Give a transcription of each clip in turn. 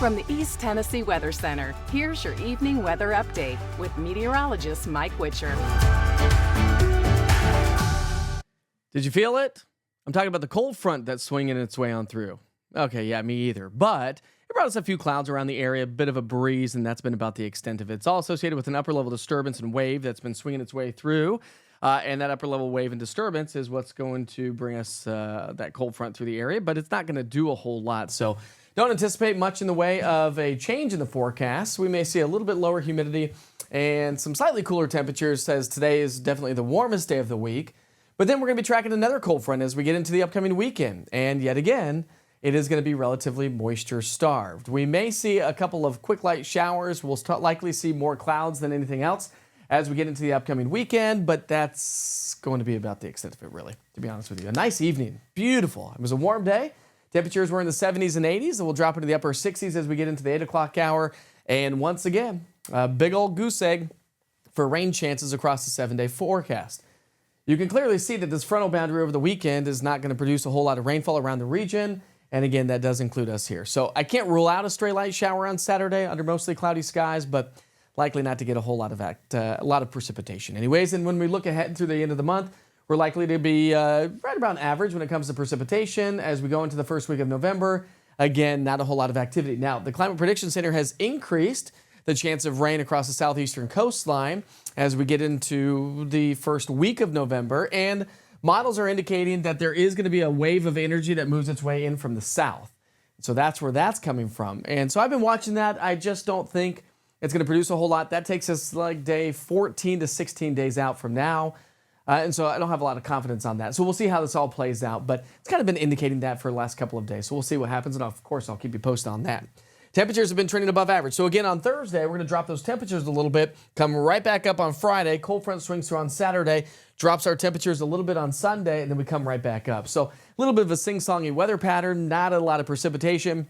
From the East Tennessee Weather Center, here's your evening weather update with meteorologist Mike Witcher. Did you feel it? I'm talking about the cold front that's swinging its way on through. Okay, yeah, me either. But it brought us a few clouds around the area, a bit of a breeze, and that's been about the extent of it. It's all associated with an upper level disturbance and wave that's been swinging its way through. And that upper level wave and disturbance is what's going to bring us that cold front through the area, but it's not going to do a whole lot. So don't anticipate much in the way of a change in the forecast. We may see a little bit lower humidity and some slightly cooler temperatures, as today is definitely the warmest day of the week. But then we're going to be tracking another cold front as we get into the upcoming weekend. And yet again, it is going to be relatively moisture starved. We may see a couple of quick light showers. We'll likely see more clouds than anything else as we get into the upcoming weekend, but that's going to be about the extent of it, really, to be honest with you. A nice evening. Beautiful. It was a warm day. Temperatures were in the 70s and 80s, and we'll drop into the upper 60s as we get into the 8 o'clock hour. And once again, a big old goose egg for rain chances across the 7-day forecast. You can clearly see that this frontal boundary over the weekend is not going to produce a whole lot of rainfall around the region. And again, that does include us here. So I can't rule out a stray light shower on Saturday under mostly cloudy skies, but likely not to get a whole lot of precipitation. Anyways, and when we look ahead through the end of the month, we're likely to be right around average when it comes to precipitation as we go into the first week of November. Again, not a whole lot of activity. Now, the Climate Prediction Center has increased the chance of rain across the southeastern coastline as we get into the first week of November. And models are indicating that there is going to be a wave of energy that moves its way in from the south. So that's where that's coming from. And so I've been watching that. I just don't think it's going to produce a whole lot. That takes us like day 14 to 16 days out from now. And so I don't have a lot of confidence on that. So we'll see how this all plays out. But it's kind of been indicating that for the last couple of days. So we'll see what happens. And of course, I'll keep you posted on that. Temperatures have been trending above average. So again, on Thursday, we're going to drop those temperatures a little bit, come right back up on Friday. Cold front swings through on Saturday, drops our temperatures a little bit on Sunday, and then we come right back up. So a little bit of a sing-songy weather pattern, not a lot of precipitation,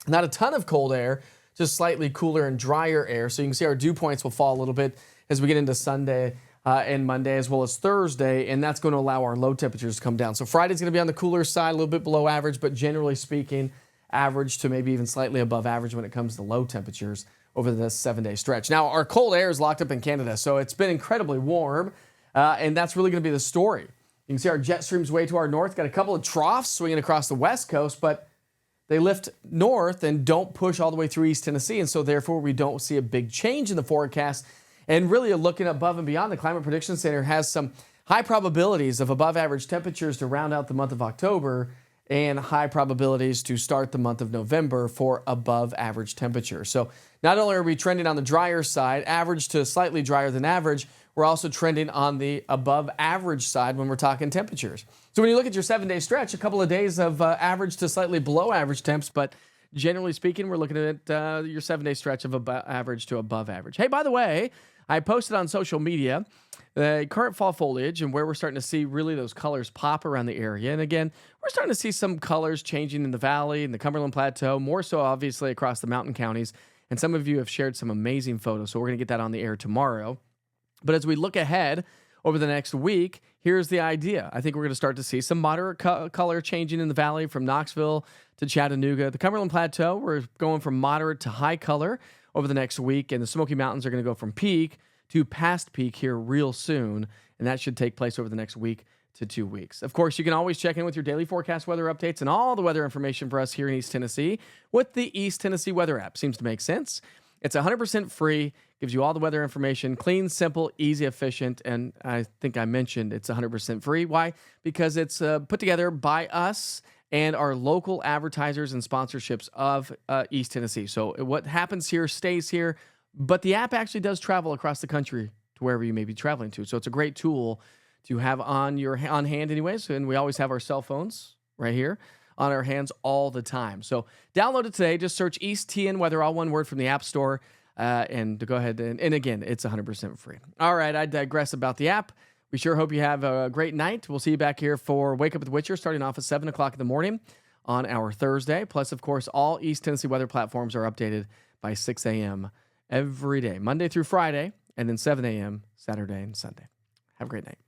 not a ton of cold air, just slightly cooler and drier air. So you can see our dew points will fall a little bit as we get into Sunday and Monday, as well as Thursday, and that's going to allow our low temperatures to come down. So Friday's going to be on the cooler side, a little bit below average, but generally speaking, average to maybe even slightly above average when it comes to low temperatures over the 7-day stretch. Now, our cold air is locked up in Canada, so it's been incredibly warm, and that's really going to be the story. You can see our jet streams way to our north, got a couple of troughs swinging across the west coast, but they lift north and don't push all the way through East Tennessee, and so therefore we don't see a big change in the forecast. And really looking above and beyond, the Climate Prediction Center has some high probabilities of above average temperatures to round out the month of October and high probabilities to start the month of November for above average temperatures. So not only are we trending on the drier side, average to slightly drier than average, we're also trending on the above average side when we're talking temperatures. So when you look at your 7-day stretch, a couple of days of average to slightly below average temps, but generally speaking, we're looking at your 7-day stretch of average to above average. Hey, by the way, I posted on social media the current fall foliage and where we're starting to see really those colors pop around the area. And again, we're starting to see some colors changing in the valley, in the Cumberland Plateau, more so obviously across the mountain counties. And some of you have shared some amazing photos, so we're going to get that on the air tomorrow. But as we look ahead over the next week, here's the idea. I think we're going to start to see some moderate color changing in the valley from Knoxville to Chattanooga. The Cumberland Plateau, we're going from moderate to high color over the next week, and the Smoky Mountains are going to go from peak to past peak here real soon, and that should take place over the next week to 2 weeks. Of course, you can always check in with your daily forecast weather updates and all the weather information for us here in East Tennessee with the East Tennessee Weather app. Seems to make sense. It's 100% free, gives you all the weather information, clean, simple, easy, efficient, and I think I mentioned it's 100% free. Why? Because it's put together by us and our local advertisers and sponsorships of East Tennessee. So what happens here stays here, but the app actually does travel across the country to wherever you may be traveling to. So it's a great tool to have on hand anyways, and we always have our cell phones right here on our hands all the time. So download it today. Just search East TN Weather, all one word, from the App Store, and to go ahead and again, it's 100% free. All right, I digress about the app. We sure hope you have a great night. We'll see you back here for Wake Up with Witcher starting off at 7 o'clock in the morning on our Thursday. Plus, of course, all East Tennessee weather platforms are updated by 6 a.m. every day, Monday through Friday, and then 7 a.m. Saturday and Sunday. Have a great night.